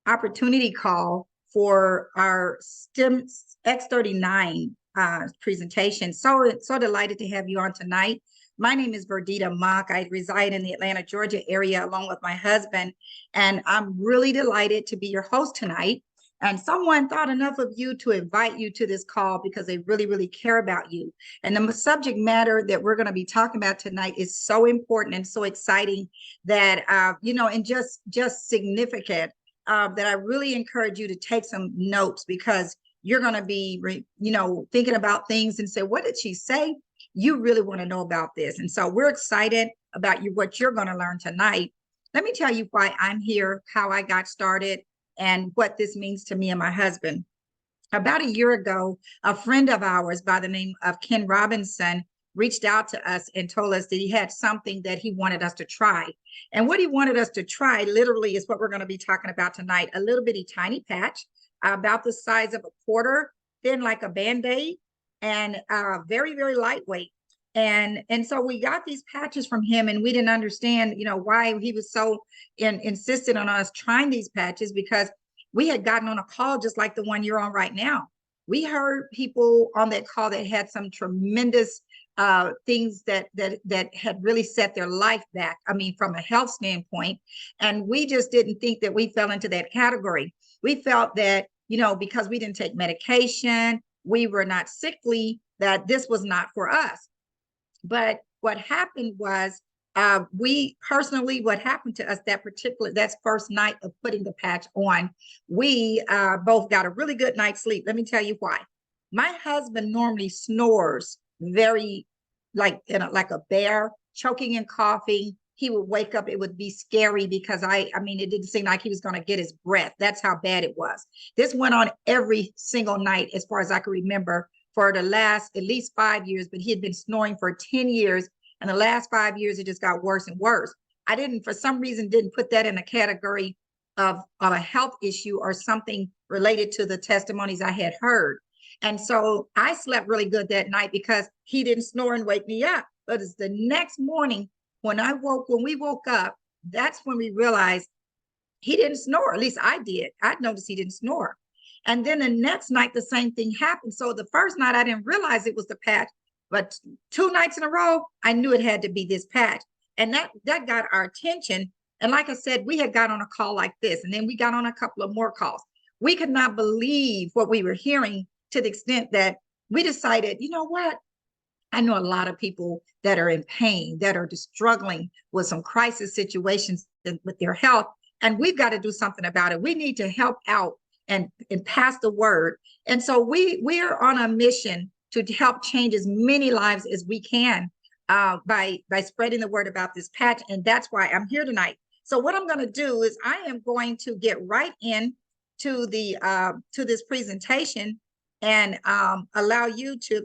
opportunity call for our STEM X39 presentation. So delighted to have you on tonight. My name is Verdita Mock. I reside in the Atlanta, Georgia area along with my husband, and I'm really delighted to be your host tonight. And someone thought enough of you to invite you to this call because they really, really care about you. And the subject matter that we're going to be talking about tonight is so important and so exciting that, and just significant that I really encourage you to take some notes because you're going to be, thinking about things and say, what did she say? You really want to know about this. And so we're excited about what you're going to learn tonight. Let me tell you why I'm here, how I got started, and what this means to me and my husband. About a year ago, a friend of ours by the name of Ken Robinson reached out to us and told us that he had something that he wanted us to try. And what he wanted us to try literally is what we're going to be talking about tonight, a little bitty tiny patch about the size of a quarter, thin like a Band-Aid, and very, very lightweight. And so we got these patches from him, and we didn't understand, why he was so insistent on us trying these patches, because we had gotten on a call just like the one you're on right now. We heard people on that call that had some tremendous things that had really set their life back. I mean, from a health standpoint, and we just didn't think that we fell into that category. We felt that, because we didn't take medication, we were not sickly, that this was not for us. But what happened was, what happened to us that first night of putting the patch on, we both got a really good night's sleep. Let me tell you why. My husband normally snores very like a bear, choking and coughing. He would wake up, it would be scary because it didn't seem like he was going to get his breath. That's how bad it was. This went on every single night, as far as I can remember, for the last at least 5 years, but he had been snoring for 10 years. And the last 5 years, it just got worse and worse. For some reason, didn't put that in a category of a health issue or something related to the testimonies I had heard. And so I slept really good that night because he didn't snore and wake me up. But it's the next morning when we woke up, that's when we realized he didn't snore. At least I did. I noticed he didn't snore. And then the next night, the same thing happened. So the first night, I didn't realize it was the patch. But 2 nights in a row, I knew it had to be this patch. And that got our attention. And like I said, we had got on a call like this, and then we got on a couple of more calls. We could not believe what we were hearing, to the extent that we decided, you know what? I know a lot of people that are in pain, that are just struggling with some crisis situations with their health, and we've got to do something about it. We need to help out and pass the word. And so we're on a mission to help change as many lives as we can by spreading the word about this patch. And that's why I'm here tonight. So what I'm going to do is I am going to get right in to this presentation and allow you to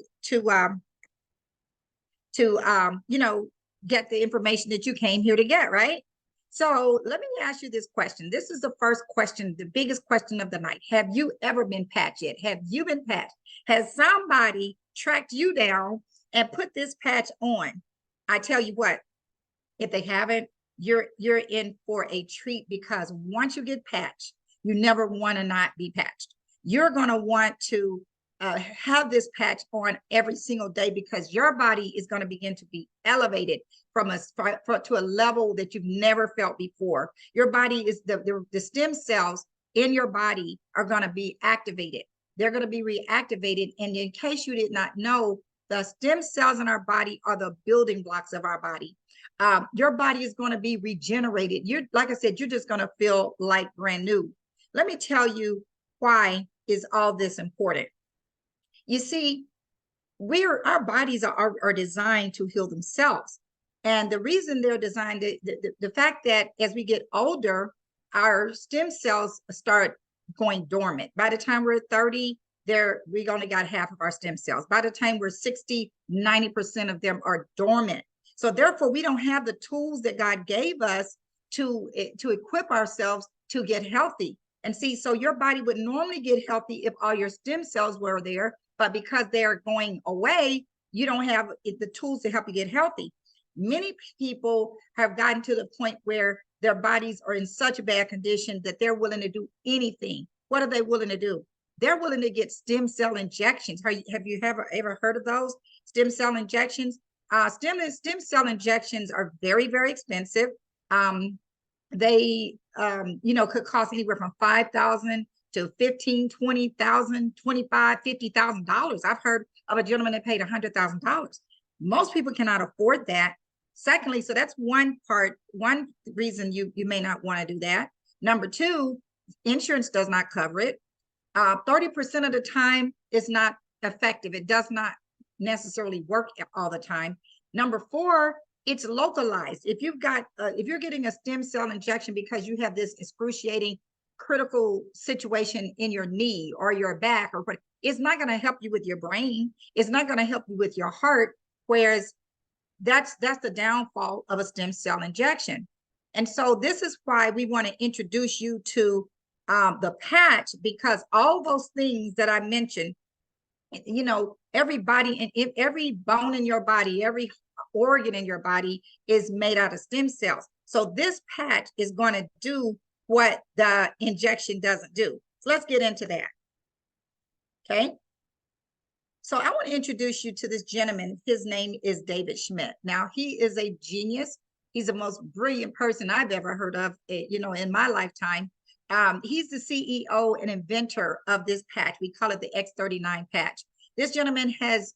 get the information that you came here to get, right? So let me ask you this question. This is the first question, the biggest question of the night. Have you ever been patched yet? Have you been patched? Has somebody tracked you down and put this patch on? I tell you what, if they haven't, you're in for a treat, because once you get patched, you never want to not be patched. You're going to want to have this patch on every single day, because your body is going to begin to be elevated to a level that you've never felt before. Your body is the stem cells in your body are going to be activated. They're going to be reactivated. And in case you did not know, the stem cells in our body are the building blocks of our body. Your body is going to be regenerated. Like I said, you're just going to feel like brand new. Let me tell you why is all this important. You see, our bodies are designed to heal themselves. And the reason they're designed, the fact that as we get older, our stem cells start going dormant. By the time we're 30, we only got half of our stem cells. By the time we're 60, 90% of them are dormant. So therefore, we don't have the tools that God gave us to equip ourselves to get healthy. And see, so your body would normally get healthy if all your stem cells were there, but because they're going away, you don't have the tools to help you get healthy. Many people have gotten to the point where their bodies are in such a bad condition that they're willing to do anything. What are they willing to do? They're willing to get stem cell injections. Have you ever heard of those stem cell injections? Stem cell injections are very, very expensive. They could cost anywhere from $5,000 to $15,000, $20,000, $25,000, $50,000. I've heard of a gentleman that paid $100,000. Most people cannot afford that. Secondly, so that's one reason you may not want to do that. Number two, insurance does not cover it. 30% of the time it's not effective. It does not necessarily work all the time. Number four, it's localized. If you're getting a stem cell injection because you have this excruciating critical situation in your knee or your back or what, it's not going to help you with your brain. It's not going to help you with your heart. Whereas that's the downfall of a stem cell injection. And so this is why we want to introduce you to the patch, because all those things that I mentioned, every body and every bone in your body, every organ in your body is made out of stem cells. So this patch is going to do what the injection doesn't do. So let's get into that. Okay. So I want to introduce you to this gentleman. His name is David Schmidt. Now, he is a genius. He's the most brilliant person I've ever heard of, in my lifetime. He's the CEO and inventor of this patch. We call it the X39 patch. This gentleman has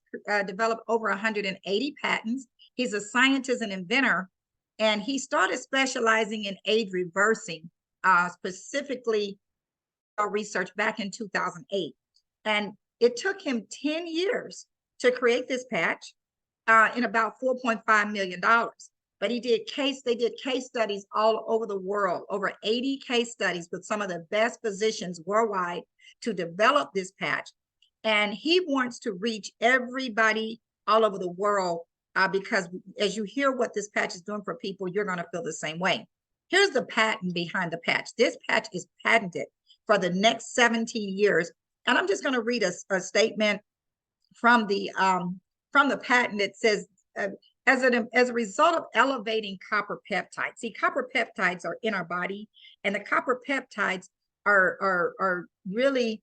developed over 180 patents. He's a scientist and inventor, and he started specializing in age reversing, specifically research back in 2008. And it took him 10 years to create this patch in about $4.5 million. But they did case studies all over the world, over 80 case studies with some of the best physicians worldwide to develop this patch. And he wants to reach everybody all over the world because as you hear what this patch is doing for people, you're going to feel the same way. Here's the patent behind the patch. This patch is patented for the next 17 years. And I'm just going to read a statement from the patent. It says, as a result of elevating copper peptides. See, copper peptides are in our body, and the copper peptides are really,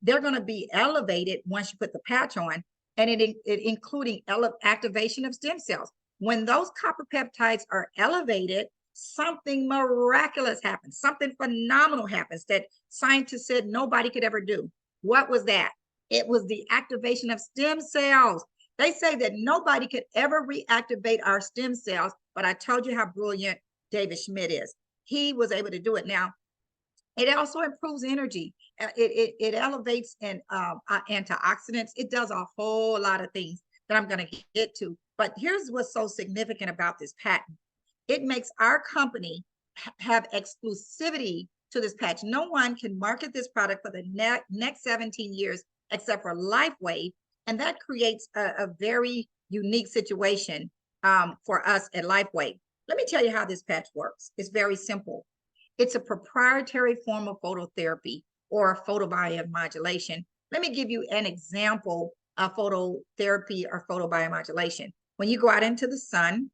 they're going to be elevated once you put the patch on, and it including activation of stem cells. When those copper peptides are elevated, something miraculous happens. Something phenomenal happens that scientists said nobody could ever do. What was that? It was the activation of stem cells. They say that nobody could ever reactivate our stem cells, but I told you how brilliant David Schmidt is. He was able to do it. Now, it also improves energy. It elevates and antioxidants. It does a whole lot of things that I'm going to get to. But here's what's so significant about this patent. It makes our company have exclusivity to this patch. No one can market this product for the next 17 years except for LifeWave. And that creates a very unique situation for us at LifeWave. Let me tell you how this patch works. It's very simple. It's a proprietary form of phototherapy or photobiomodulation. Let me give you an example of phototherapy or photobiomodulation. When you go out into the sun,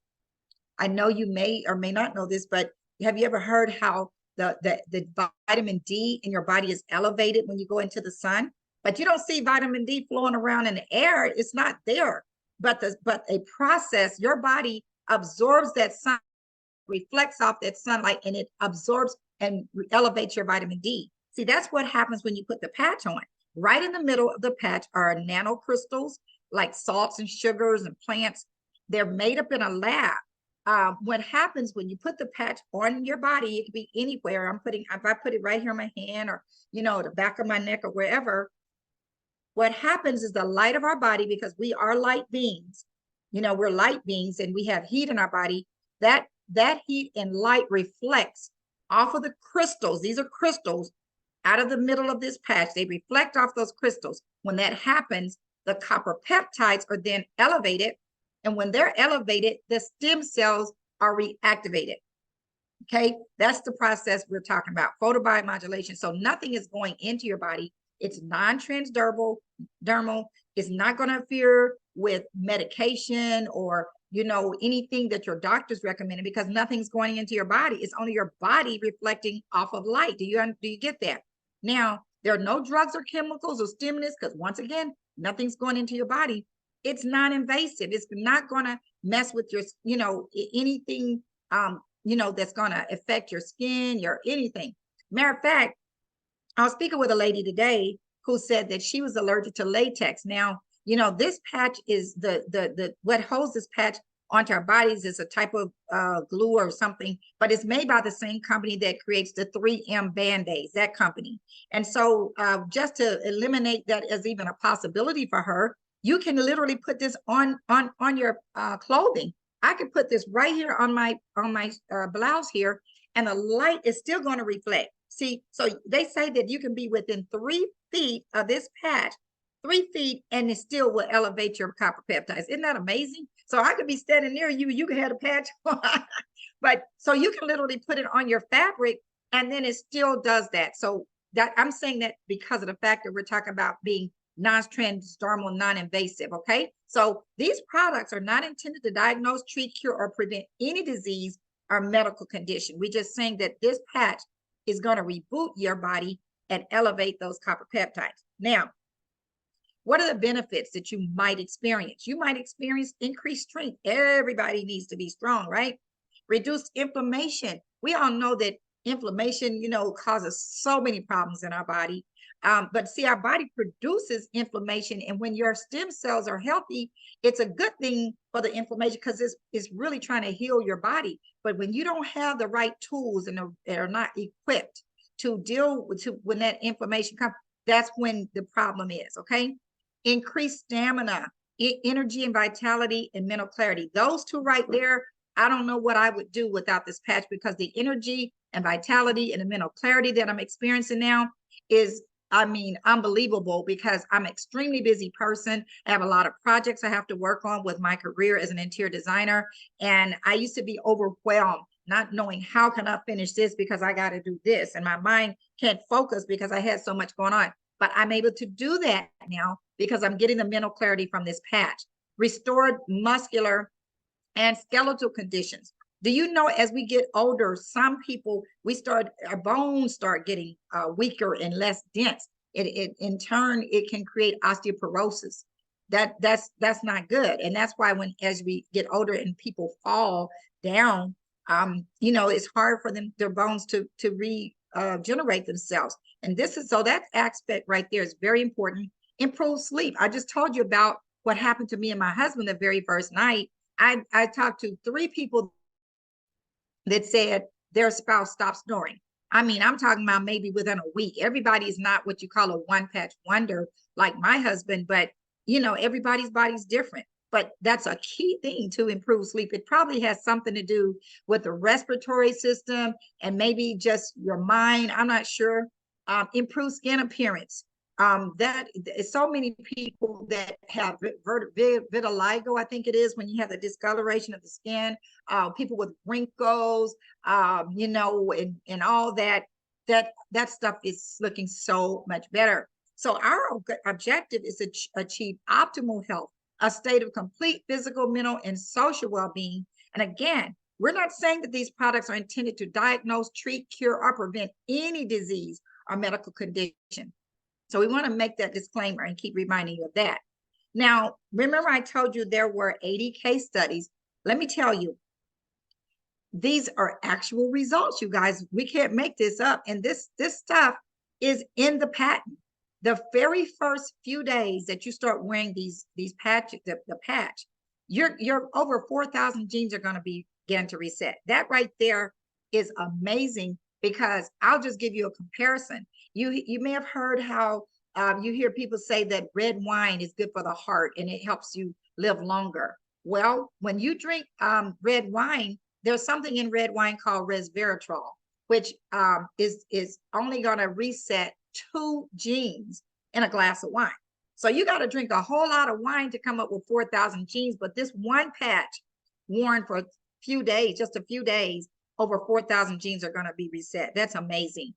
I know you may or may not know this, but have you ever heard how the vitamin D in your body is elevated when you go into the sun? But you don't see vitamin D flowing around in the air. It's not there. But a process, your body absorbs that sun, reflects off that sunlight, and it absorbs and elevates your vitamin D. See, that's what happens when you put the patch on. Right in the middle of the patch are nanocrystals, like salts and sugars and plants. They're made up in a lab. What happens when you put the patch on your body, it could be anywhere. If I put it right here on my hand or, the back of my neck or wherever, what happens is the light of our body, because we are light beings, we're light beings and we have heat in our body, that heat and light reflects off of the crystals. These are crystals out of the middle of this patch. They reflect off those crystals. When that happens, the copper peptides are then elevated. And when they're elevated, the stem cells are reactivated. Okay, that's the process we're talking about, photobiomodulation. So nothing is going into your body. It's non-transdermal. It's not going to interfere with medication or, anything that your doctor's recommending, because nothing's going into your body. It's only your body reflecting off of light. Do you get that? Now, there are no drugs or chemicals or stimulants, because once again, nothing's going into your body. It's non-invasive. It's not going to mess with your, anything, that's going to affect your skin, your anything. Matter of fact, I was speaking with a lady today who said that she was allergic to latex. Now, this patch is the what holds this patch onto our bodies is a type of glue or something, but it's made by the same company that creates the 3M Band-Aids, that company. And so just to eliminate that as even a possibility for her, you can literally put this on your clothing. I could put this right here on my blouse here, and the light is still going to reflect. See, so they say that you can be within 3 feet of this patch, 3 feet, and it still will elevate your copper peptides. Isn't that amazing? So I could be standing near you, you can have a patch, but so you can literally put it on your fabric, and then it still does that. So that I'm saying that because of the fact that we're talking about being non-transdermal, non-invasive. Okay, so these products are not intended to diagnose, treat, cure, or prevent any disease or medical condition. We're just saying that this patch is going to reboot your body and elevate those copper peptides. Now, what are the benefits that you might experience? You might experience increased strength. Everybody needs to be strong, right? Reduced inflammation. We all know that inflammation, causes so many problems in our body. But see, our body produces inflammation, and when your stem cells are healthy, it's a good thing for the inflammation because it's really trying to heal your body. But when you don't have the right tools and are not equipped to deal with when that inflammation comes, that's when the problem is. Okay, increased stamina, energy and vitality, and mental clarity. Those two right there, I don't know what I would do without this patch, because the energy and vitality and the mental clarity that I'm experiencing now is, unbelievable, because I'm an extremely busy person. I have a lot of projects I have to work on with my career as an interior designer. And I used to be overwhelmed, not knowing how can I finish this because I got to do this. And my mind can't focus because I had so much going on. But I'm able to do that now because I'm getting the mental clarity from this patch. Restored muscular and skeletal conditions. Do you know, as we get older, some people, our bones start getting weaker and less dense. It in turn, it can create osteoporosis. That's not good. And that's why as we get older and people fall down, it's hard for their bones to regenerate themselves. And so that aspect right there is very important. Improved sleep. I just told you about what happened to me and my husband the very first night. I talked to 3 people that said their spouse stopped snoring. I'm talking about maybe within a week. Everybody is not what you call a one-patch wonder like my husband, but everybody's body's different. But that's a key thing to improve sleep. It probably has something to do with the respiratory system and maybe just your mind. I'm not sure. Improve skin appearance. That is so many people that have vitiligo, I think it is, when you have the discoloration of the skin, people with wrinkles, and all that stuff is looking so much better. So our objective is to achieve optimal health, a state of complete physical, mental, and social well-being. And again, we're not saying that these products are intended to diagnose, treat, cure, or prevent any disease or medical condition. So we want to make that disclaimer and keep reminding you of that. Now, remember I told you there were 80 case studies. Let me tell you, these are actual results, you guys. We can't make this up. And this stuff is in the patent. The very first few days that you start wearing these patches, the patch, your over 4,000 genes are going to begin to reset. That right there is amazing, because I'll just give you a comparison. You may have heard how you hear people say that red wine is good for the heart and it helps you live longer. Well, when you drink red wine, there's something in red wine called resveratrol, which is only going to reset 2 genes in a glass of wine. So you got to drink a whole lot of wine to come up with 4,000 genes. But this one patch worn for a few days, just a few days, over 4,000 genes are going to be reset. That's amazing.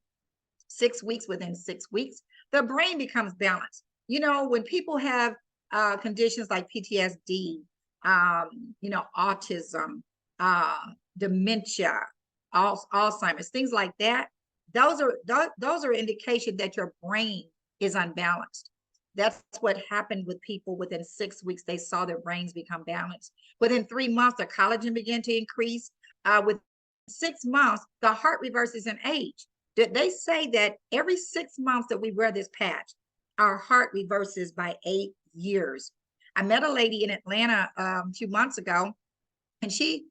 6 weeks, within 6 weeks, the brain becomes balanced. When people have conditions like PTSD, autism, dementia, Alzheimer's, things like that. Those are indication that your brain is unbalanced. That's what happened with people. Within 6 weeks, they saw their brains become balanced. Within 3 months, their collagen began to increase. With 6 months, the heart reverses in age. They say that every 6 months that we wear this patch, our heart reverses by 8 years. I met a lady in Atlanta a few months ago, and she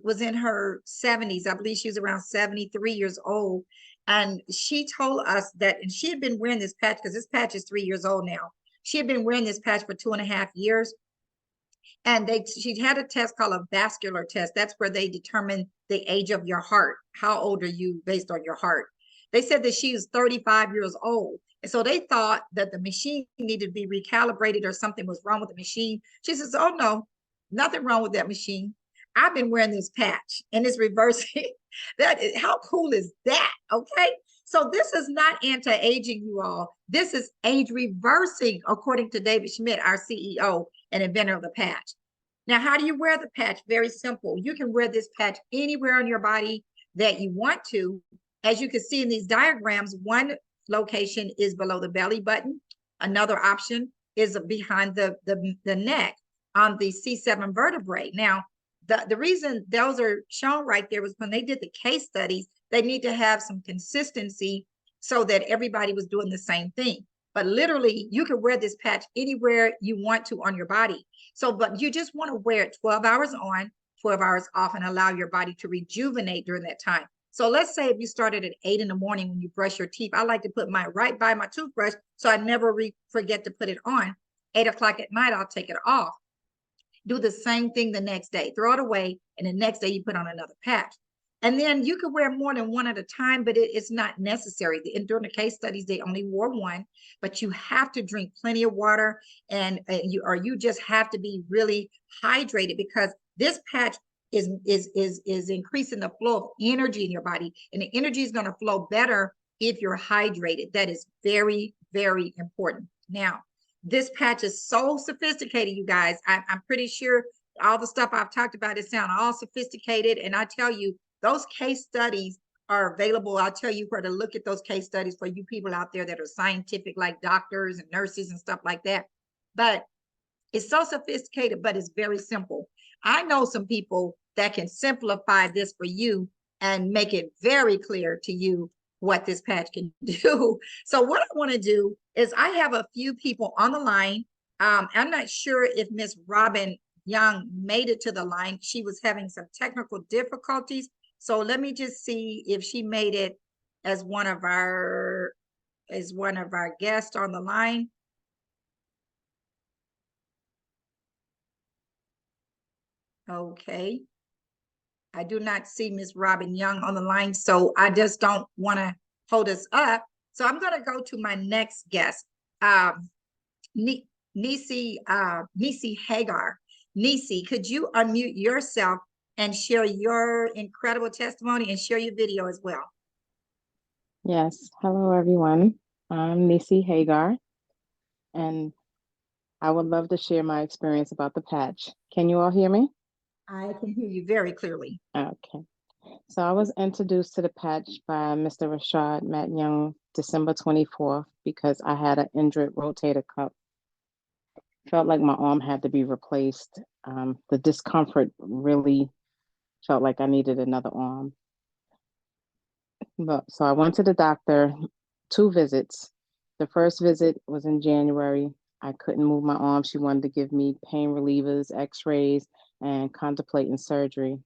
was in her 70s. I believe she was around 73 years old. And she told us that, and she had been wearing this patch because this patch is 3 years old now. She had been wearing this patch for 2.5 years. And she had a test called a vascular test. That's where they determine the age of your heart. How old are you based on your heart? They said that she was 35 years old. And so they thought that the machine needed to be recalibrated or something was wrong with the machine. She says, oh no, nothing wrong with that machine. I've been wearing this patch and it's reversing. How cool is that? Okay. So this is not anti-aging, you all. This is age reversing, according to David Schmidt, our CEO and inventor of the patch. Now, how do you wear the patch? Very simple. You can wear this patch anywhere on your body that you want to. As you can see in these diagrams, one location is below the belly button. Another option is behind the neck on the C7 vertebrae. Now, the reason those are shown right there was when they did the case studies, they need to have some consistency so that everybody was doing the same thing. But literally, you can wear this patch anywhere you want to on your body. So, but you just want to wear it 12 hours on, 12 hours off, and allow your body to rejuvenate during that time. So let's say if you started at 8 in the morning when you brush your teeth, I like to put mine right by my toothbrush so I never forget to put it on. 8 o'clock at night, I'll take it off. Do the same thing the next day, throw it away, and the next day you put on another patch. And then you could wear more than one at a time, but it's not necessary. During the case studies, they only wore one, but you have to drink plenty of water, and you just have to be really hydrated, because this patch is increasing the flow of energy in your body, and the energy is going to flow better if you're hydrated. That is very, very important. Now, this patch is so sophisticated, you guys. I'm pretty sure all the stuff I've talked about, it sounds all sophisticated. And I tell you, those case studies are available. I'll tell you where to look at those case studies for you people out there that are scientific, like doctors and nurses and stuff like that. But it's so sophisticated, but it's very simple. I know some people that can simplify this for you and make it very clear to you what this patch can do. So what I want to do is, I have a few people on the line. I'm not sure if Miss Robin Young made it to the line. She was having some technical difficulties. So let me just see if she made it as one of our guests on the line. Okay. I do not see Miss Robin Young on the line, so I just don't want to hold us up. So I'm going to go to my next guest, Nisi Hagar. Nisi, could you unmute yourself and share your incredible testimony and share your video as well? Yes. Hello, everyone. I'm Nisi Hagar, and I would love to share my experience about the patch. Can you all hear me? I can hear you very clearly. Okay. So I was introduced to the patch by Mr. Rashad Matt Young, December 24th, because I had an injured rotator cuff. Felt like my arm had to be replaced. The discomfort really felt like I needed another arm. So I went to the doctor, 2 visits. The first visit was in January. I couldn't move my arm. She wanted to give me pain relievers, x-rays, and contemplating surgery.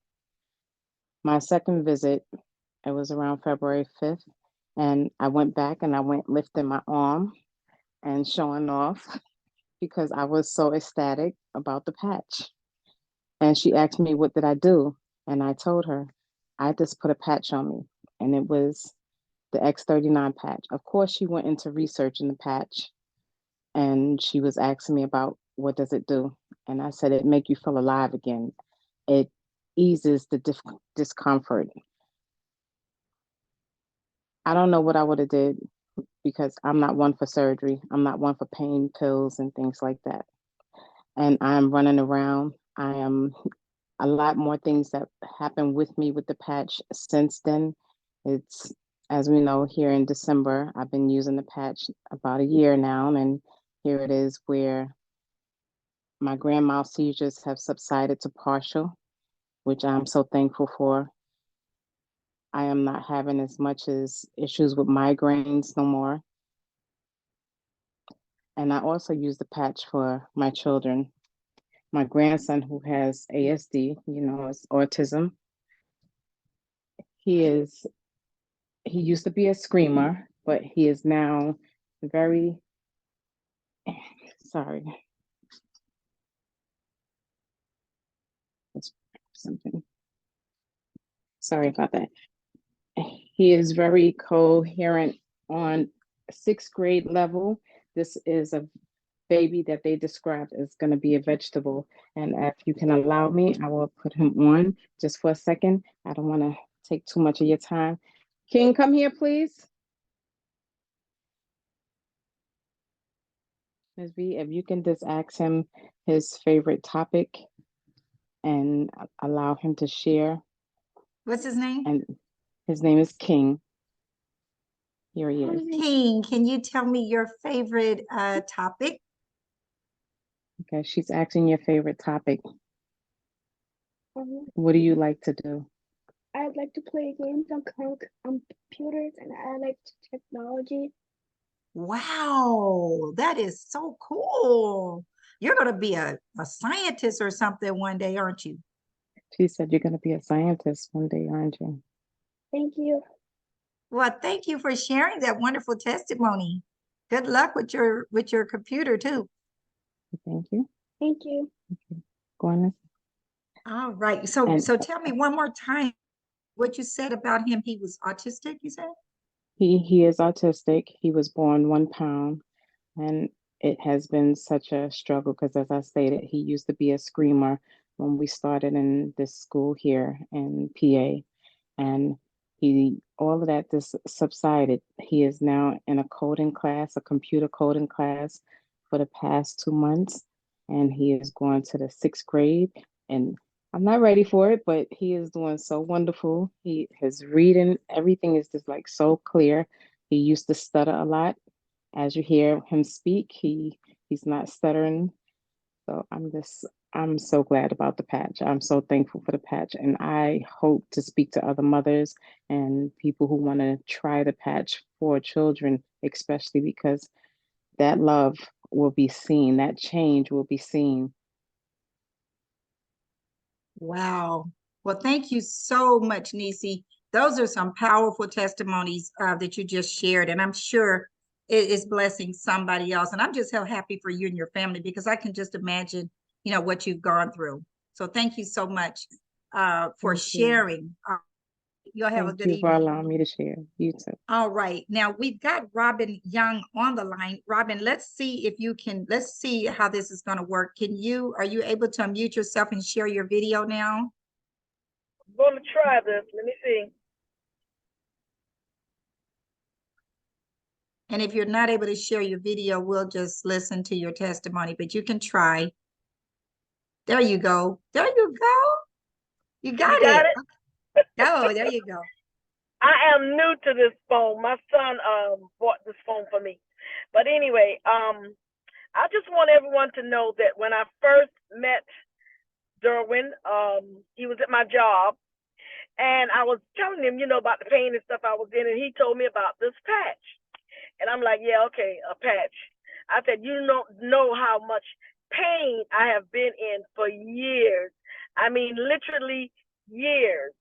My second visit, it was around February 5th, and I went back and I went lifting my arm and showing off because I was so ecstatic about the patch. And she asked me, what did I do? And I told her, I just put a patch on me, and it was the X39 patch. Of course, she went into researching the patch, and she was asking me about, what does it do? And I said, it make you feel alive again. It eases the discomfort. I don't know what I would have did, because I'm not one for surgery. I'm not one for pain pills and things like that. And I'm running around. I am a lot more things that happened with me with the patch since then. It's, as we know, here in December, I've been using the patch about a year now, and here it is where my grand mal seizures have subsided to partial, which I'm so thankful for. I am not having as much as issues with migraines no more. And I also use the patch for my children. My grandson, who has ASD, you know, is autism. He used to be a screamer, but he is now very, sorry. Let's something. Sorry about that. He is very coherent on 6th grade level. This is a baby that they described as going to be a vegetable. And if you can allow me, I will put him on just for a second. I don't want to take too much of your time. King, come here, please. Ms. V, if you can just ask him his favorite topic and allow him to share. What's his name? And his name is King. Here he is. King, can you tell me your favorite topic? Okay, she's asking your favorite topic. What do you like to do? I'd like to play games on computers, and I like technology. Wow, that is so cool. You're going to be a scientist or something one day, aren't you? She said you're going to be a scientist one day, aren't you? Thank you. Well, thank you for sharing that wonderful testimony. Good luck with your computer too. Thank you. Thank you. Okay. Go on. All right. So tell me one more time what you said about him. He was autistic, you said? He is autistic. He was born 1 pound, and it has been such a struggle because, as I stated, he used to be a screamer when we started in this school here in PA, and all of that just subsided. He is now in a coding class, a computer coding class for the past 2 months, and he is going to the 6th grade. And I'm not ready for it, but he is doing so wonderful. His reading, everything is just like so clear. He used to stutter a lot. As you hear him speak, he's not stuttering. So I'm so glad about the patch. I'm so thankful for the patch. And I hope to speak to other mothers and people who want to try the patch for children, especially because that love will be seen, that change will be seen. Wow. Well, thank you so much, Nisi. Those are some powerful testimonies that you just shared, and I'm sure it is blessing somebody else. And I'm just so happy for you and your family because I can just imagine, you know, what you've gone through. So thank you so much for sharing. You'll have a good Thank you for evening. allowing me to share. You too. All right. Now we've got Robin Young on the line. Robin, let's see how this is going to work. Are you able to unmute yourself and share your video now? I'm going to try this. Let me see. And if you're not able to share your video, we'll just listen to your testimony, but you can try. There you go. There you go. You got it. Oh, there you go. I am new to this phone. My son bought this phone for me. But anyway, I just want everyone to know that when I first met Derwin, he was at my job, and I was telling him, you know, about the pain and stuff I was in, and he told me about this patch. And I'm like, yeah, okay, a patch. I said, you don't know how much pain I have been in for years. I mean, literally years.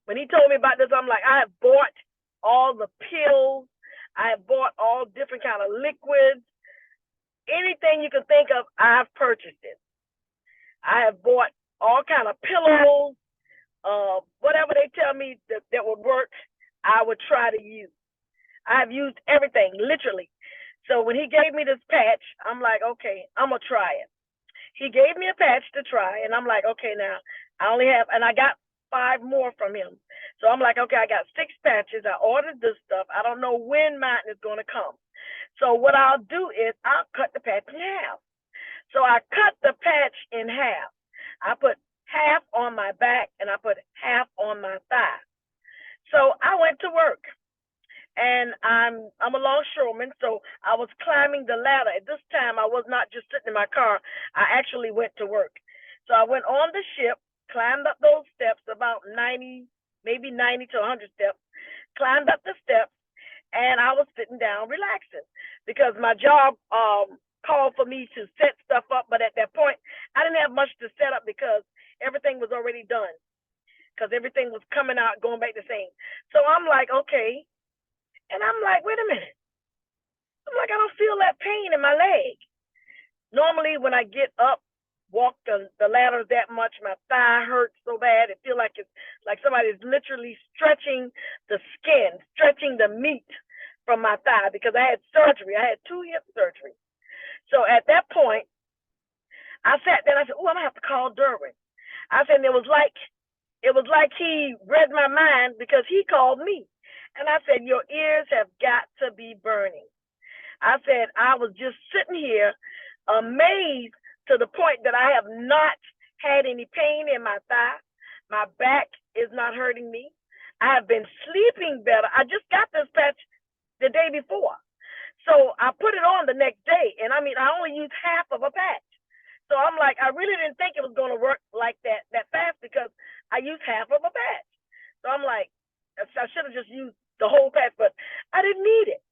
When he told me about this, I'm like, I have bought all the pills. I have bought all different kind of liquids. Anything you can think of, I have purchased it. I have bought all kind of pillows. Whatever they tell me that would work, I would try to use. I have used everything, literally. So when he gave me this patch, I'm like, okay, I'm going to try it. He gave me a patch to try, and I'm like, okay, now I only have, and I got 5 more from him. So I'm like, okay, I got 6 patches. I ordered this stuff. I don't know when mine is going to come. So what I'll do is I'll cut the patch in half. So I cut the patch in half. I put half on my back and I put half on my thigh. So I went to work, and I'm a longshoreman, so I was climbing the ladder. At this time, I was not just sitting in my car. I actually went to work. So I went on the ship, climbed up those steps, about 90, maybe 90 to 100 steps, climbed up the steps, and I was sitting down relaxing because my job called for me to set stuff up. But at that point, I didn't have much to set up because everything was already done, because everything was coming out, going back the same. So I'm like, okay. And I'm like, wait a minute. I'm like, I don't feel that pain in my leg. Normally, when I get up, walk the ladder that much, my thigh hurts so bad. It feels like it's like somebody's literally stretching the skin, stretching the meat from my thigh, because I had surgery. I had 2 hip surgeries. So at that point, I sat there and I said, oh, I'm gonna have to call Derwin. I said, and it was like he read my mind, because he called me. And I said, your ears have got to be burning. I said, I was just sitting here amazed to the point that I have not had any pain in my thigh. My back is not hurting me. I have been sleeping better. I just got this patch the day before. So I put it on the next day. And I mean, I only used half of a patch. So I'm like, I really didn't think it was going to work like that fast, because I used half of a patch. So I'm like, I should have just used the whole patch, but I didn't need it.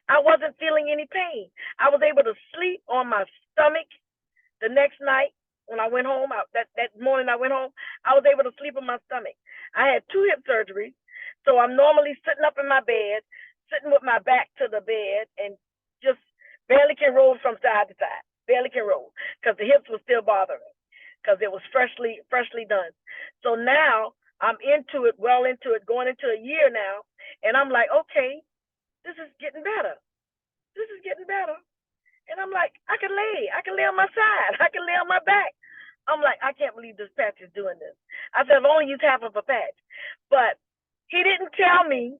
I wasn't feeling any pain. I was able to sleep on my stomach the next night when I went home. That morning I went home, I was able to sleep on my stomach. I had 2 hip surgeries, so I'm normally sitting up in my bed, sitting with my back to the bed, and just barely can roll from side to side. Barely can roll, because the hips were still bothering me, because it was freshly done. So now I'm into it, well into it, going into a year now. And I'm like, okay, this is getting better. This is getting better. And I'm like, I can lay on my side. I can lay on my back. I'm like, I can't believe this patch is doing this. I said, I've only used half of a patch. But he didn't tell me.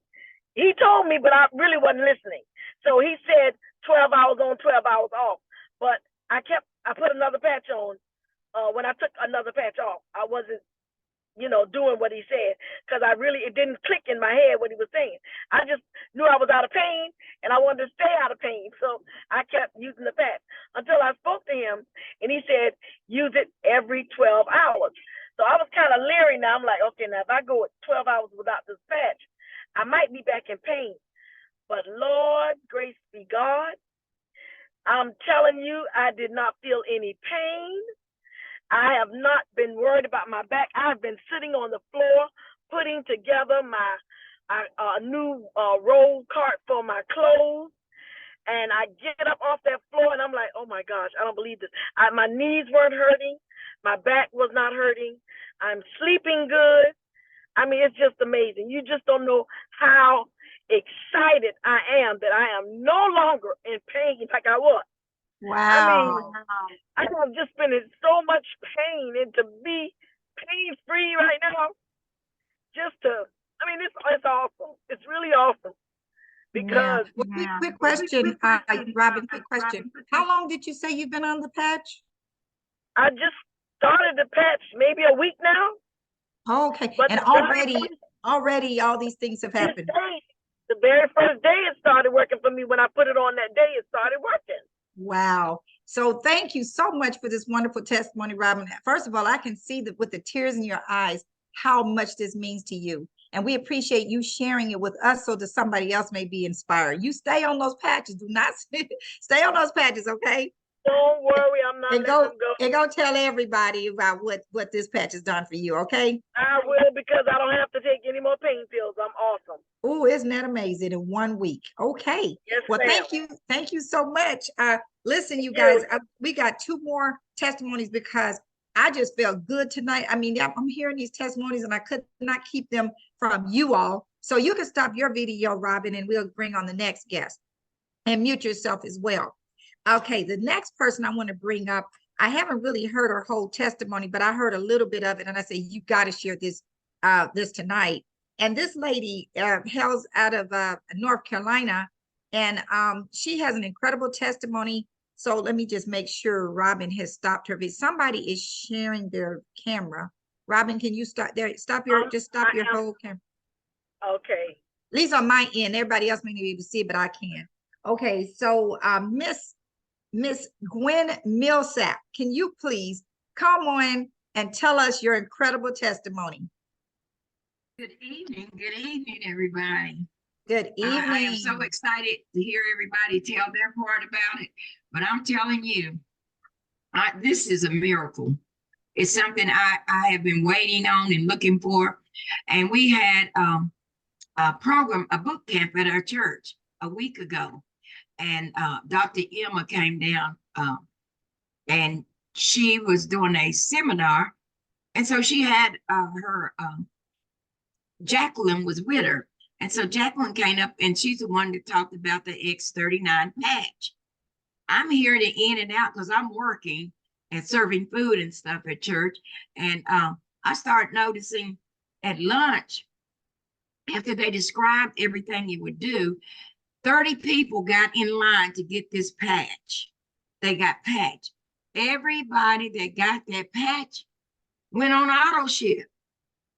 He told me, but I really wasn't listening. So he said 12 hours on, 12 hours off. But I put another patch on. When I took another patch off, I wasn't, doing what he said, because it didn't click in my head what he was saying. I just knew I was out of pain, and I wanted to stay out of pain. So I kept using the patch until I spoke to him, and he said, use it every 12 hours. So I was kind of leery now. I'm like, okay, now if I go 12 hours without this patch, I might be back in pain. But Lord, grace be God, I'm telling you, I did not feel any pain. I have not been worried about my back. I've been sitting on the floor, putting together my new roll cart for my clothes. And I get up off that floor and I'm like, oh my gosh, I don't believe this. My knees weren't hurting. My back was not hurting. I'm sleeping good. I mean, it's just amazing. You just don't know how excited I am that I am no longer in pain like I was. Wow. I mean, I have just been in so much pain, and to be pain-free right now, it's awesome. It's really awesome. Because quick question, Robin, quick question. How long did you say you've been on the patch? I just started the patch maybe a week now. Okay, But and already all these things have happened. The very first day it started working for me. When I put it on that day, it started working. Wow. So thank you so much for this wonderful testimony, Robin. First of all, I can see that with the tears in your eyes, how much this means to you. And we appreciate you sharing it with us so that somebody else may be inspired. You stay on those patches. Do not stay on those patches, okay? Don't worry, I'm not letting them go. And go tell everybody about what this patch has done for you, okay? I will, because I don't have to take any more pain pills. I'm awesome. Oh, isn't that amazing? In 1 week. Okay. Yes, well, ma'am. Thank you so much. Listen, you guys, we got 2 more testimonies because I just felt good tonight. I mean, I'm hearing these testimonies and I could not keep them from you all. So you can stop your video, Robin, and we'll bring on the next guest and mute yourself as well. Okay, the next person I want to bring up, I haven't really heard her whole testimony, but I heard a little bit of it. And I say, you got to share this tonight. And this lady hails out of North Carolina, and she has an incredible testimony. So let me just make sure Robin has stopped her. If somebody is sharing their camera, Robin, can you stop there? Stop your, just stop your whole camera. Okay. At least on my end, everybody else may not be able to see it, but I can. Okay, so Miss Gwen Millsap, can you please come on and tell us your incredible testimony? Good evening, everybody. Good evening. I am so excited to hear everybody tell their part about it, but I'm telling you, this is a miracle. It's something I have been waiting on and looking for. And we had a program, a boot camp at our church a week ago. And Dr. Emma came down and she was doing a seminar. And so she had her, Jacqueline was with her. And so Jacqueline came up and she's the one that talked about the X39 patch. I'm here to in and out because I'm working and serving food and stuff at church. And I started noticing at lunch, after they described everything you would do, 30 people got in line to get this patch. They got patched. Everybody that got that patch went on auto ship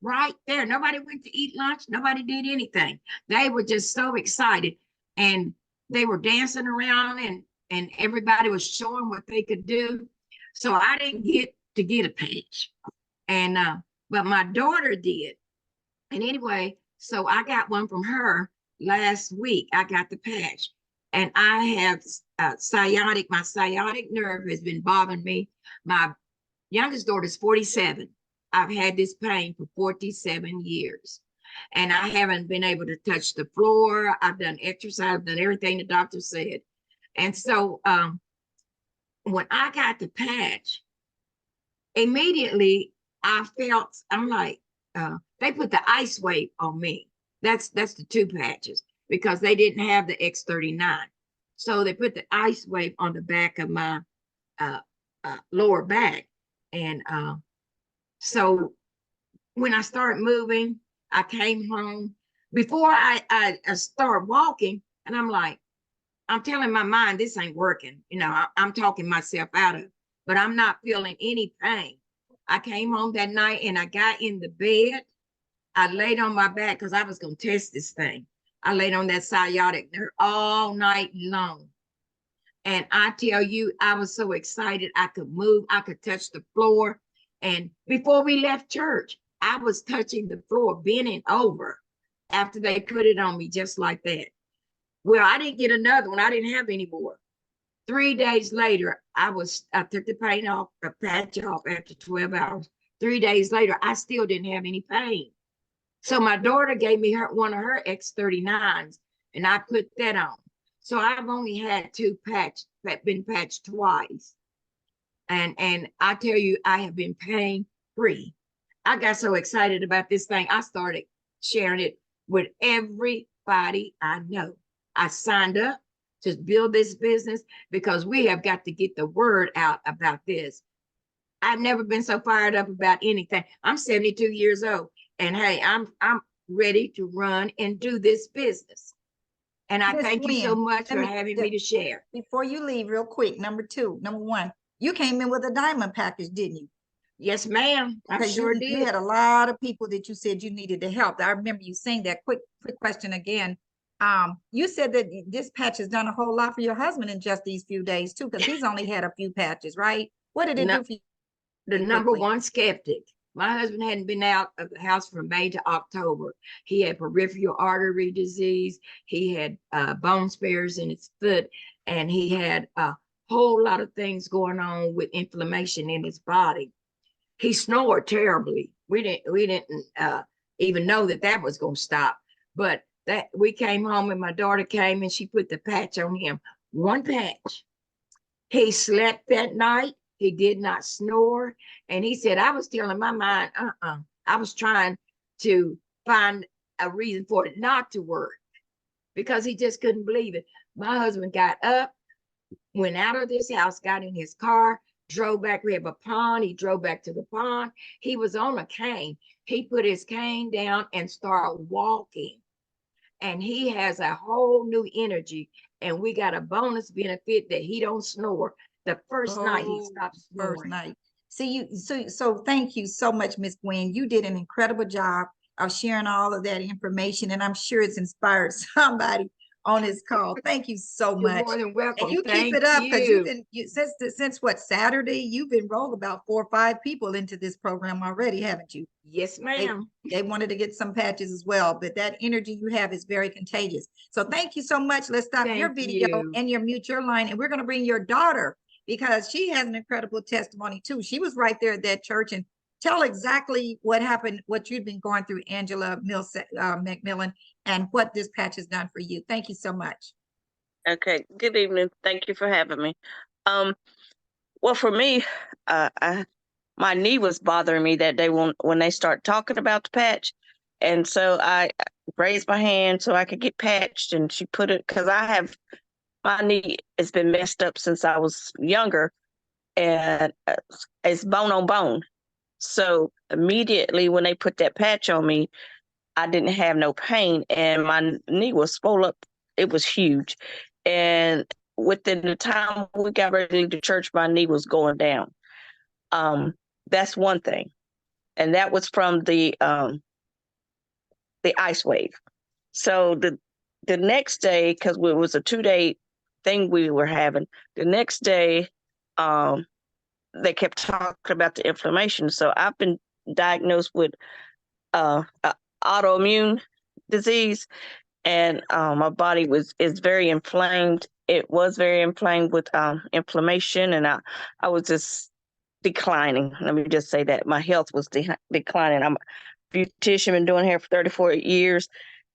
right there. Nobody went to eat lunch. Nobody did anything. They were just so excited. And they were dancing around and everybody was showing what they could do. So I didn't get to get a patch. And but my daughter did. And anyway, so I got one from her last week. I got the patch. And I have my sciatic nerve has been bothering me. My youngest daughter is 47. I've had this pain for 47 years. And I haven't been able to touch the floor. I've done exercise, I've done everything the doctor said. And so when I got the patch, immediately I'm like, they put the ice wave on me. That's the 2 patches because they didn't have the X39. So they put the ice wave on the back of my lower back. And so when I started moving, I came home. Before I start walking, and I'm like, I'm telling my mind, this ain't working. You know, I'm talking myself out of it, but I'm not feeling any pain. I came home that night and I got in the bed. I laid on my back because I was going to test this thing. I laid on that sciatic nerve all night long. And I tell you, I was so excited. I could move. I could touch the floor. And before we left church, I was touching the floor, bending over after they put it on me just like that. Well, I didn't get another one. I didn't have any more. 3 days later, I took the pain off, the patch off after 12 hours. 3 days later, I still didn't have any pain. So my daughter gave me one of her X39s and I put that on. So I've only had 2 been patched twice. And I tell you, I have been pain free. I got so excited about this thing. I started sharing it with everybody I know. I signed up to build this business because we have got to get the word out about this. I've never been so fired up about anything. I'm 72 years old and hey, I'm ready to run and do this business. And I thank you so much for having me to share. Before you leave real quick, number 1, you came in with a diamond package, didn't you? Yes, ma'am. I sure did. You had a lot of people that you said you needed to help. I remember you saying that. Quick question again. You said that this patch has done a whole lot for your husband in just these few days too, because he's only had a few patches, right? What did it do for you? The number one skeptic. My husband hadn't been out of the house from May to October. He had peripheral artery disease. He had bone spares in his foot, and he had a whole lot of things going on with inflammation in his body. He snored terribly. We didn't even know that was going to stop. But that we came home and my daughter came and she put the patch on him. 1 patch. He slept that night. He did not snore. And he said, I was telling my mind, I was trying to find a reason for it not to work because he just couldn't believe it. My husband got up, went out of this house, got in his car, drove back. We have a pond. He drove back to the pond. He was on a cane. He put his cane down and started walking. and he has a whole new energy. And we got a bonus benefit that he don't snore. The first night he Oh, stopped first snoring. night. See you, so thank you so much, Miss Gwen. You did an incredible job of sharing all of that information, and I'm sure it's inspired somebody on this call. Thank you so You're much. more than And welcome. you keep Thank it up because you've you. been since what, Saturday, you've enrolled about 4 or 5 people into this program already, haven't you? Yes, ma'am. They wanted to get some patches as well, but that energy you have is very contagious. So thank you so much. Let's stop your Thank video you. and your mute your line, and we're going to bring your daughter because she has an incredible testimony too. She was right there at that church, and tell exactly what happened, what you've been going through, Angela McMillan, and what this patch has done for you. Thank you so much. Okay, good evening. Thank you for having me. Well, for me, my knee was bothering me that day when they start talking about the patch, and so I raised my hand so I could get patched, and she put it because my knee has been messed up since I was younger, and it's bone on bone. So immediately when they put that patch on me, I didn't have no pain, and my knee was swollen up. It was huge, and within the time we got ready to leave the church, my knee was going down. That's one thing, and that was from the ice wave. So the next day, because it was a 2-day thing we were having, the next day, they kept talking about the inflammation. So I've been diagnosed with autoimmune disease, and my body is very inflamed. It was very inflamed with inflammation, and I was just declining. Let me just say that my health was declining. I'm a beautician, been doing hair for 34 years,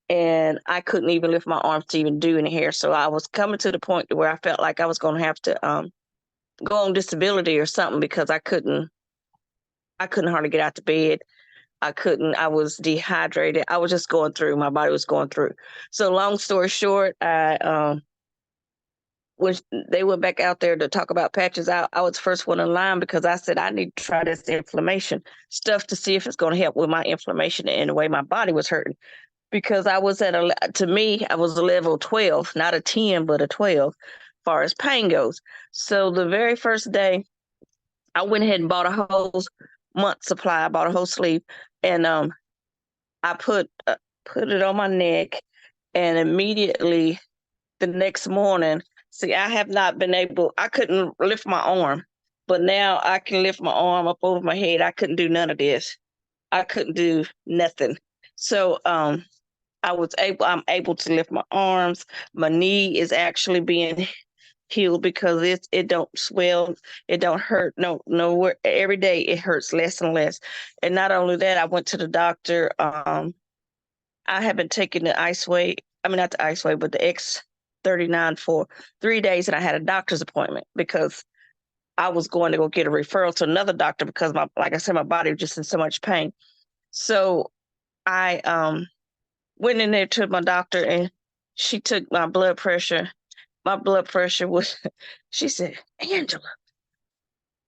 and I couldn't even lift my arms to even do any hair. So I was coming to the point where I felt like I was going to have to go on disability or something because I couldn't hardly get out of bed. I was dehydrated. I was just going through, my body was going through. So long story short, when they went back out there to talk about patches, I was the first one in line because I said, I need to try this inflammation stuff to see if it's going to help with my inflammation and the way my body was hurting. Because I was to me, I was a level 12, not a 10, but a 12 as far as pain goes. So the very first day, I went ahead and bought a whole month supply. I bought a whole sleeve, and I put it on my neck, and immediately the next morning, see, I have not been able, I couldn't lift my arm, but now I can lift my arm up over my head. I couldn't do none of this. I couldn't do nothing. So I'm able to lift my arms. My knee is actually being healed because it don't swell, it don't hurt nowhere. Every day it hurts less and less. And not only that, I went to the doctor. I have been taking the ice wave, I mean not the ice wave, but the X39 for 3 days, and I had a doctor's appointment because I was going to go get a referral to another doctor because like I said, my body was just in so much pain. So I went in there to my doctor, and she took my blood pressure. My blood pressure was, she said, Angela.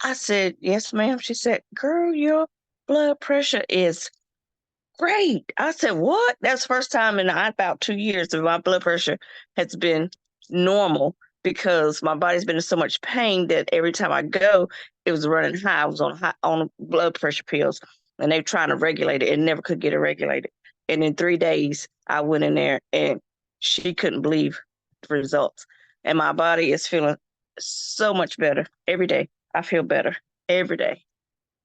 I said, yes, ma'am. She said, girl, your blood pressure is great. I said, what? That's the first time in about 2 years that my blood pressure has been normal because my body's been in so much pain that every time I go, it was running high. I was on blood pressure pills, and they were trying to regulate it and never could get it regulated. And in 3 days, I went in there, and she couldn't believe the results. And my body is feeling so much better every day. I feel better every day.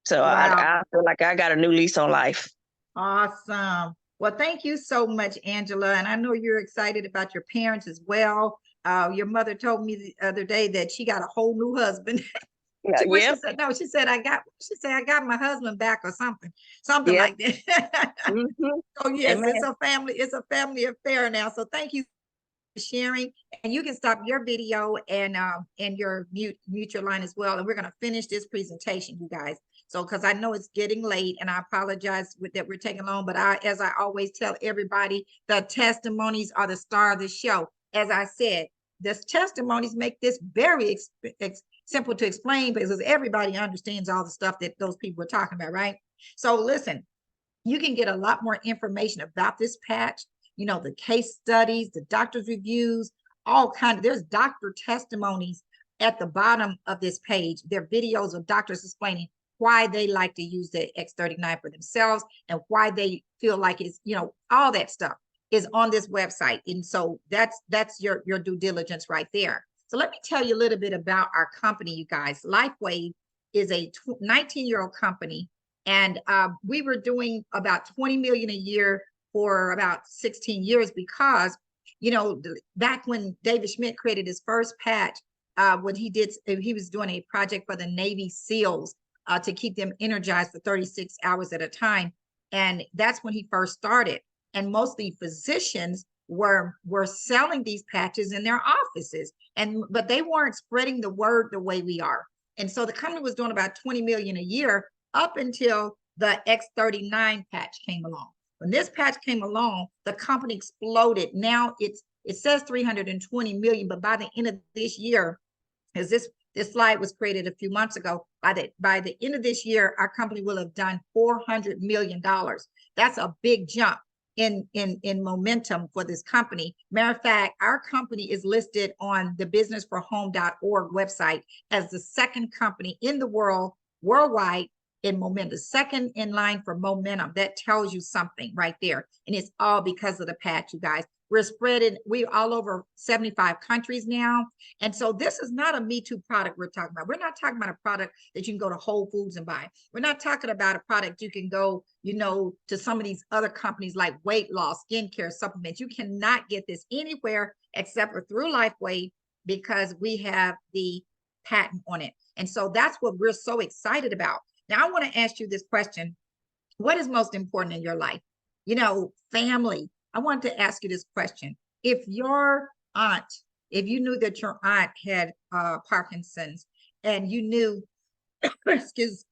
So Wow. I feel like I got a new lease on life. Awesome. Well, thank you so much, Angela. And I know you're excited about your parents as well. Your mother told me the other day that she got a whole new husband. Yeah, She said, no, she said, I got my husband back or something yep. like that. Mm-hmm. So yes, Amen. it's a family affair now. So thank you for sharing. And you can stop your video and your mute your line as well. And we're gonna finish this presentation, you guys. So because I know it's getting late, and I apologize that we're taking long, but as I always tell everybody, the testimonies are the star of the show. As I said, the testimonies make this very simple to explain because everybody understands all the stuff that those people are talking about, right? So listen, you can get a lot more information about this patch. you know, the case studies, the doctor's reviews, all kinds. There's doctor testimonies at the bottom of this page. There are videos of doctors explaining why they like to use the X39 for themselves and why they feel like it's, you know, all that stuff is on this website. And so that's your due diligence right there. So let me tell you a little bit about our company, you guys. LifeWave is a 19-year-old company, and we were doing about 20 million a year for about 16 years because, you know, back when David Schmidt created his first patch, when he was doing a project for the Navy SEALs to keep them energized for 36 hours at a time. And that's when he first started. And mostly physicians were selling these patches in their offices, but they weren't spreading the word the way we are. And so the company was doing about 20 million a year up until the X39 patch came along. When this patch came along, the company exploded. Now it says 320 million, but by the end of this year, as this slide was created a few months ago, by the end of this year, our company will have done $400 million. That's a big jump in momentum for this company. Matter of fact, our company is listed on the businessforhome.org website as the second company in the worldwide in momentum, second in line for momentum. That tells you something right there. And it's all because of the patch, you guys. We're all over 75 countries now. And so this is not a Me Too product we're talking about. We're not talking about a product that you can go to Whole Foods and buy. We're not talking about a product you can go, you know, to some of these other companies like weight loss, skincare supplements. You cannot get this anywhere except for through LifeWave because we have the patent on it. And so that's what we're so excited about. Now, I want to ask you this question. What is most important in your life? You know, family. I want to ask you this question. If you knew that your aunt had Parkinson's and you knew, excuse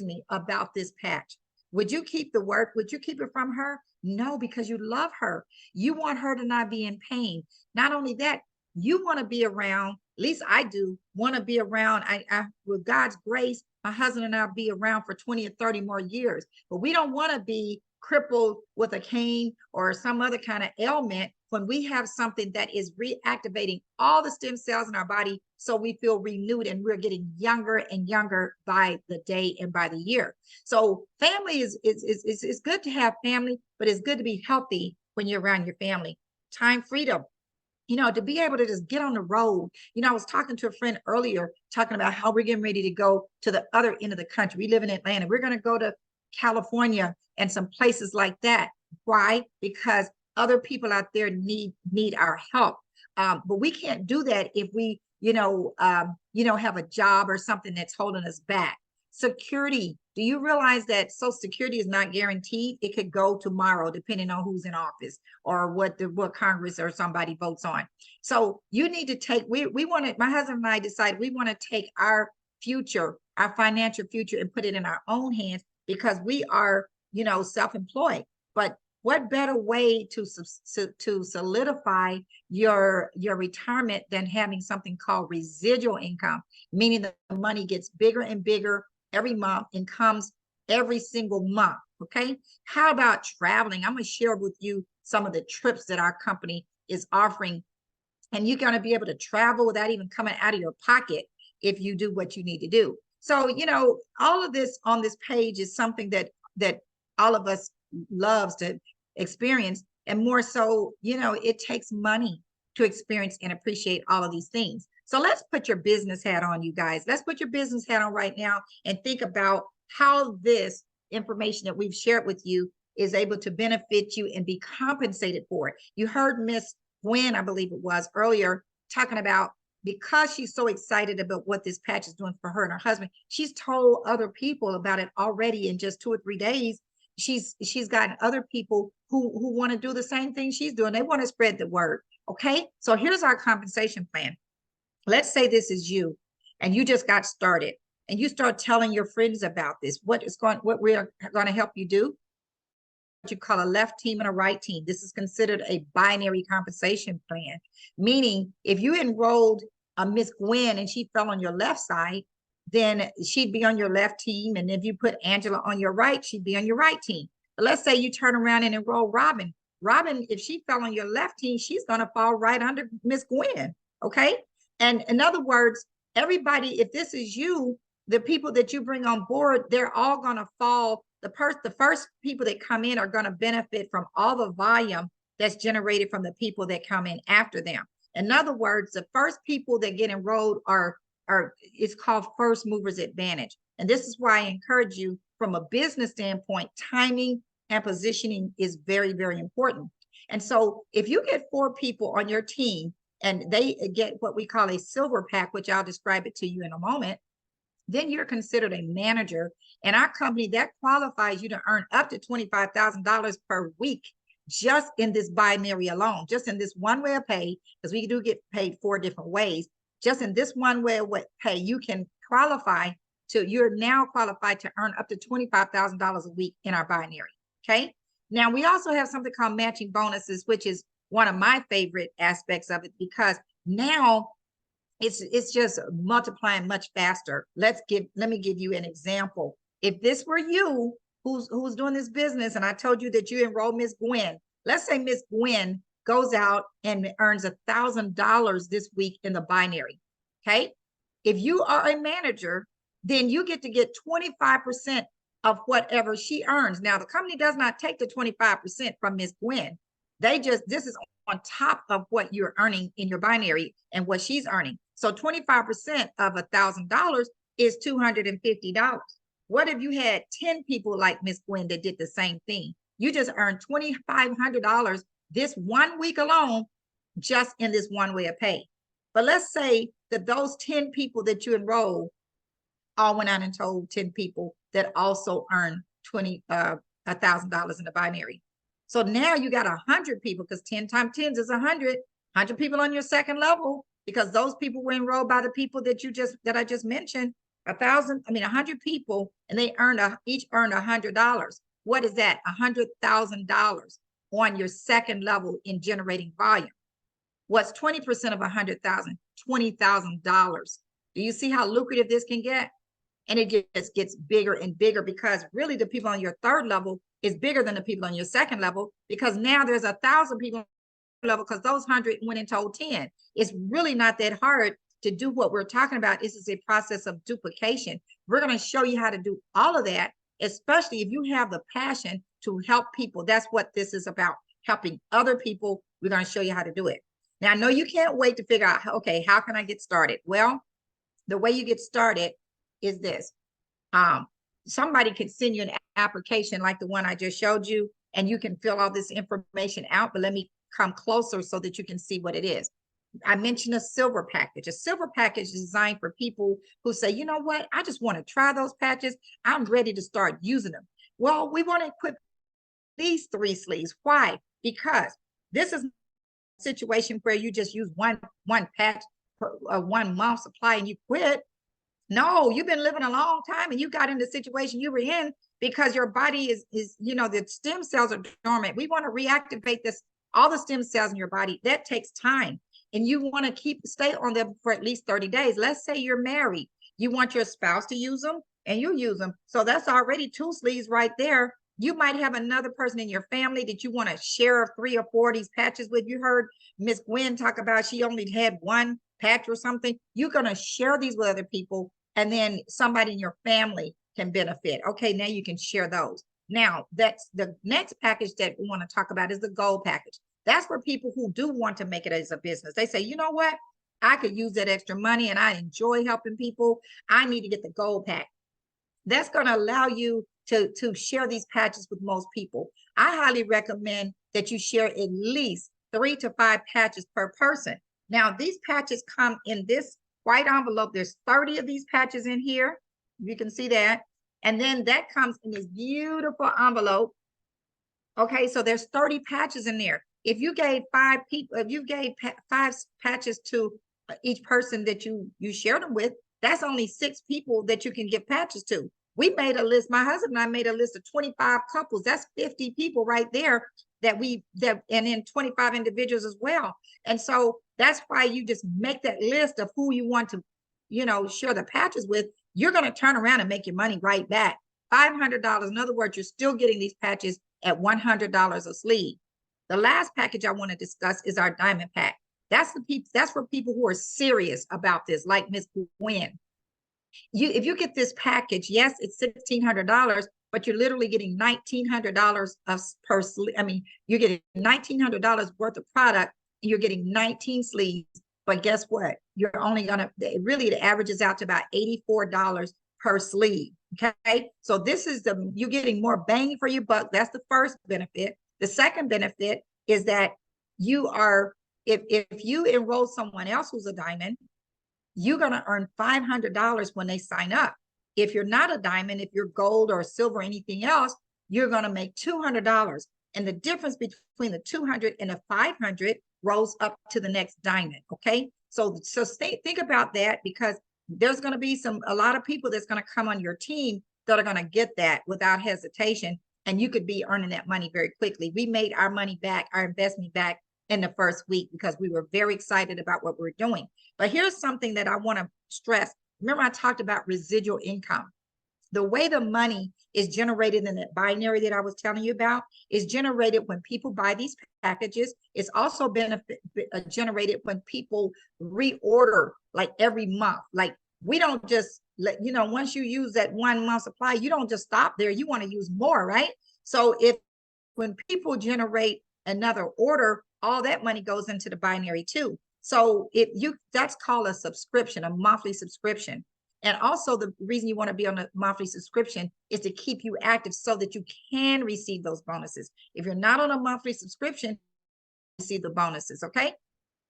me, about this patch, would you keep the work? Would you keep it from her? No, because you love her. You want her to not be in pain. Not only that, you want to be around, at least I do, want to be around. I with God's grace, my husband and I will be around for 20 or 30 more years, but we don't want to be crippled with a cane or some other kind of ailment when we have something that is reactivating all the stem cells in our body so we feel renewed and we're getting younger and younger by the day and by the year. So family is good to have family, but it's good to be healthy when you're around your family. Time freedom. You know, to be able to just get on the road. You know, I was talking to a friend earlier, talking about how we're getting ready to go to the other end of the country. We live in Atlanta. We're going to go to California and some places like that. Why? Because other people out there need our help. But we can't do that if we, have a job or something that's holding us back. Security. Do you realize that Social Security is not guaranteed? It could go tomorrow, depending on who's in office or what Congress or somebody votes on. So you need to take, we want to, my husband and I decided we want to take our future, our financial future, and put it in our own hands because we are, self-employed. But what better way to solidify your retirement than having something called residual income, meaning that the money gets bigger and bigger every month and comes every single month. Okay. How about traveling? I'm going to share with you some of the trips that our company is offering, and you're going to be able to travel without even coming out of your pocket if you do what you need to do. So, all of this on this page is something that all of us loves to experience. And more so, it takes money to experience and appreciate all of these things. So let's put your business hat on, you guys. Let's put your business hat on right now and think about how this information that we've shared with you is able to benefit you and be compensated for it. You heard Miss Gwen, I believe it was earlier, talking about because she's so excited about what this patch is doing for her and her husband, she's told other people about it already in just 2 or 3 days. She's gotten other people who want to do the same thing she's doing. They want to spread the word. Okay, so here's our compensation plan. Let's say this is you and you just got started and you start telling your friends about this. What we're going to help you do? What you call a left team and a right team. This is considered a binary compensation plan, meaning if you enrolled a Miss Gwen and she fell on your left side, then she'd be on your left team. And if you put Angela on your right, she'd be on your right team. But let's say you turn around and enroll Robin. Robin, if she fell on your left team, she's going to fall right under Miss Gwen. Okay. And in other words, everybody, if this is you, the people that you bring on board, they're all going to fall. The first people that come in are going to benefit from all the volume that's generated from the people that come in after them. In other words, the first people that get enrolled are it's called first movers advantage. And this is why I encourage you from a business standpoint, timing and positioning is very, very important. And so if you get 4 people on your team and they get what we call a silver pack, which I'll describe it to you in a moment, then you're considered a manager. And our company, that qualifies you to earn up to $25,000 per week just in this binary alone, just in this one way of pay, because we do get paid 4 different ways. Just in this one way of pay, you can qualify to, you're now qualified to earn up to $25,000 a week in our binary. Okay. Now we also have something called matching bonuses, which is one of my favorite aspects of it, because now it's just multiplying much faster. Let me give you an example. If this were you who's doing this business, and I told you that you enrolled Miss Gwen, let's say Miss Gwen goes out and earns $1,000 this week in the binary. Okay. If you are a manager, then you get to get 25% of whatever she earns. Now, the company does not take the 25% from Miss Gwen. This is on top of what you're earning in your binary and what she's earning. So 25% of $1,000 is $250. What if you had 10 people like Miss Gwen that did the same thing? You just earned $2,500 this 1 week alone, just in this one way of pay. But let's say that those 10 people that you enrolled all went out and told 10 people that also earn $1,000 in the binary. So now you got 100 people, because 10 times 10 is 100 people on your second level, because those people were enrolled by the people that I just mentioned. 100 people, and they each earned $100. What is that? $100,000 on your second level in generating volume. What's 20% of 100,000? $20,000. Do you see how lucrative this can get? And it just gets bigger and bigger, because really the people on your third level is bigger than the people on your second level, because now there's 1,000 people on your level, because those 100 went and told 10. It's really not that hard to do what we're talking about. This is a process of duplication. We're going to show you how to do all of that, especially if you have the passion to help people. That's what this is about, helping other people. We're going to show you how to do it. Now, I know you can't wait to figure out, okay, how can I get started? Well, the way you get started is this. Somebody could send you an application like the one I just showed you, and you can fill all this information out, but let me come closer so that you can see what it is. I mentioned a silver package. A silver package is designed for people who say, you know what, I just want to try those patches. I'm ready to start using them. Well, we want to equip these 3 sleeves. Why? Because this is a situation where you just use one patch for 1 month supply and you quit. No, you've been living a long time and you got in the situation you were in because your body is the stem cells are dormant. We want to reactivate all the stem cells in your body. That takes time. And you want to stay on them for at least 30 days. Let's say you're married. You want your spouse to use them and you use them. So that's already 2 sleeves right there. You might have another person in your family that you want to share 3 or 4 of these patches with. You heard Miss Gwen talk about she only had 1 patch or something. You're going to share these with other people, and then somebody in your family can benefit. Okay, now you can share those. Now, that's the next package that we want to talk about is the gold package. That's for people who do want to make it as a business. They say, you know what? I could use that extra money and I enjoy helping people. I need to get the gold pack. That's going to allow you to share these patches with most people. I highly recommend that you share at least 3 to 5 patches per person. Now, these patches come in this white envelope. There's 30 of these patches in here. You can see that. And then that comes in this beautiful envelope. Okay, so there's 30 patches in there. If you gave 5 people, if you gave 5 patches to each person that you shared them with, that's only 6 people that you can give patches to. We made a list. My husband and I made a list of 25 couples. That's 50 people right there and then 25 individuals as well. And so that's why you just make that list of who you want to, share the patches with. You're going to turn around and make your money right back. $500. In other words, you're still getting these patches at $100 a sleeve. The last package I want to discuss is our diamond pack. That's for people who are serious about this, like Miss Gwen. If you get this package, yes, it's $1,600, but you're literally getting $1,900 per sleeve. I mean, you're getting $1,900 worth of product. You're getting 19 sleeves, but guess what? You're only gonna really, it averages out to about $84 per sleeve. Okay, so this is you're getting more bang for your buck. That's the first benefit. The second benefit is that you are, if you enroll someone else who's a diamond, you're going to earn $500 when they sign up. If you're not a diamond, if you're gold or silver or anything else, you're going to make $200. And the difference between the 200 and the 500 rolls up to the next diamond. Okay, so think about that, because there's going to be a lot of people that's going to come on your team that are going to get that without hesitation, and you could be earning that money very quickly. We made our money back, our investment back in the first week, because we were very excited about what we're doing. But here's something that I want to stress. Remember, I talked about residual income. The way the money is generated in that binary that I was telling you about is generated when people buy these packages. It's also generated when people reorder, like every month. Like, we don't just once you use that 1 month supply, you don't just stop there. You want to use more, right? So when people generate another order, all that money goes into the binary too. So that's called a subscription, a monthly subscription. And also, the reason you want to be on a monthly subscription is to keep you active so that you can receive those bonuses. If you're not on a monthly subscription, you receive the bonuses. Okay,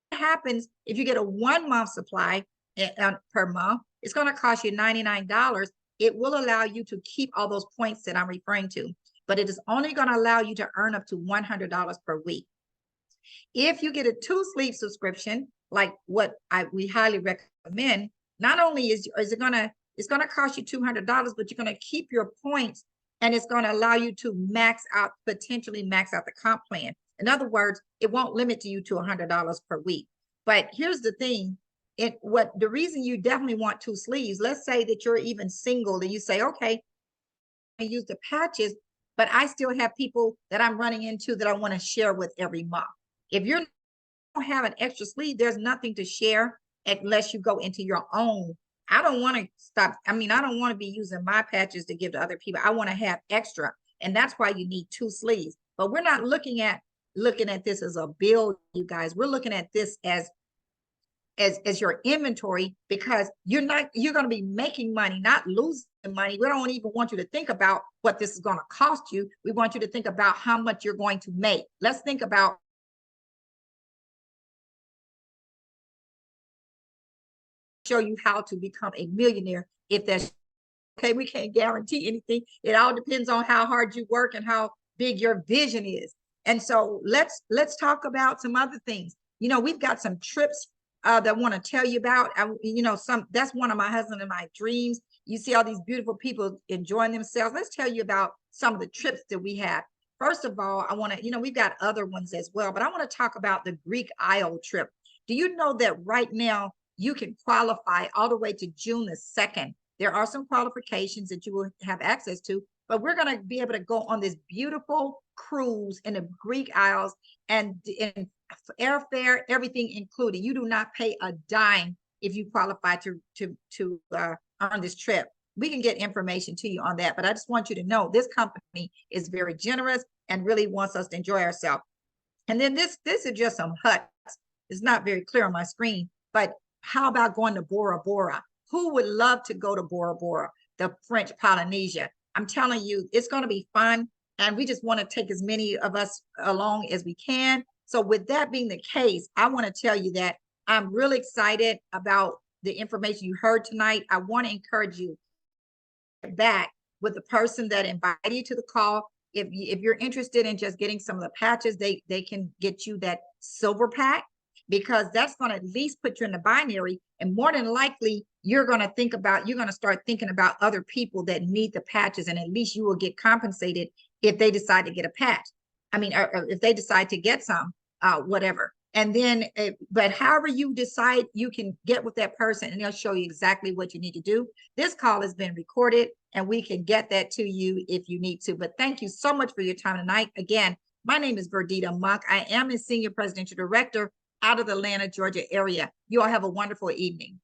what happens if you get a 1 month supply per month? It's going to cost you $99. It will allow you to keep all those points that I'm referring to, but it is only going to allow you to earn up to $100 per week. If you get a 2 sleeve subscription, like what we highly recommend, not only is it it's gonna cost you $200, but you're gonna keep your points, and it's gonna allow you to potentially max out the comp plan. In other words, it won't limit you to $100 per week. But here's the thing: the reason you definitely want 2 sleeves. Let's say that you're even single, and you say, okay, I use the patches, but I still have people that I'm running into that I want to share with every month. If you don't have an extra sleeve, there's nothing to share unless you go into your own. I don't want to stop. I mean, I don't want to be using my patches to give to other people. I want to have extra. And that's why you need 2 sleeves. But we're not looking at this as a bill, you guys. We're looking at this as your inventory, because you're going to be making money, not losing money. We don't even want you to think about what this is going to cost you. We want you to think about how much you're going to make. Let's think about show you how to become a millionaire, if that's okay. We can't guarantee anything. It all depends on how hard you work and how big your vision is. And so let's talk about some other things. We've got some trips that I want to tell you about. That's one of my husband and my dreams. You see all these beautiful people enjoying themselves. Let's tell you about some of the trips that we have. First of all, I want to, we've got other ones as well, but I want to talk about the Greek Isle trip. Do you know that right now you can qualify all the way to June the 2nd? There are some qualifications that you will have access to, but we're going to be able to go on this beautiful cruise in the Greek Isles, and airfare, everything included. You do not pay a dime if you qualify to earn this trip. We can get information to you on that, but I just want you to know this company is very generous and really wants us to enjoy ourselves. And then this is just some huts. It's not very clear on my screen, but how about going to Bora Bora? Who would love to go to Bora Bora, the French Polynesia? I'm telling you, it's going to be fun. And we just want to take as many of us along as we can. So with that being the case, I want to tell you that I'm really excited about the information you heard tonight. I want to encourage you back with the person that invited you to the call. If you're interested in just getting some of the patches, they can get you that silver pack, because that's going to at least put you in the binary. And more than likely, you're going to start thinking about other people that need the patches, and at least you will get compensated if they decide to get a patch. I mean, or if they decide to get some, whatever. And then, but however you decide, you can get with that person and they'll show you exactly what you need to do. This call has been recorded and we can get that to you if you need to. But thank you so much for your time tonight. Again, My name is Verdita Monk. I am a Senior Presidential Director out of the Atlanta, Georgia area. You all have a wonderful evening.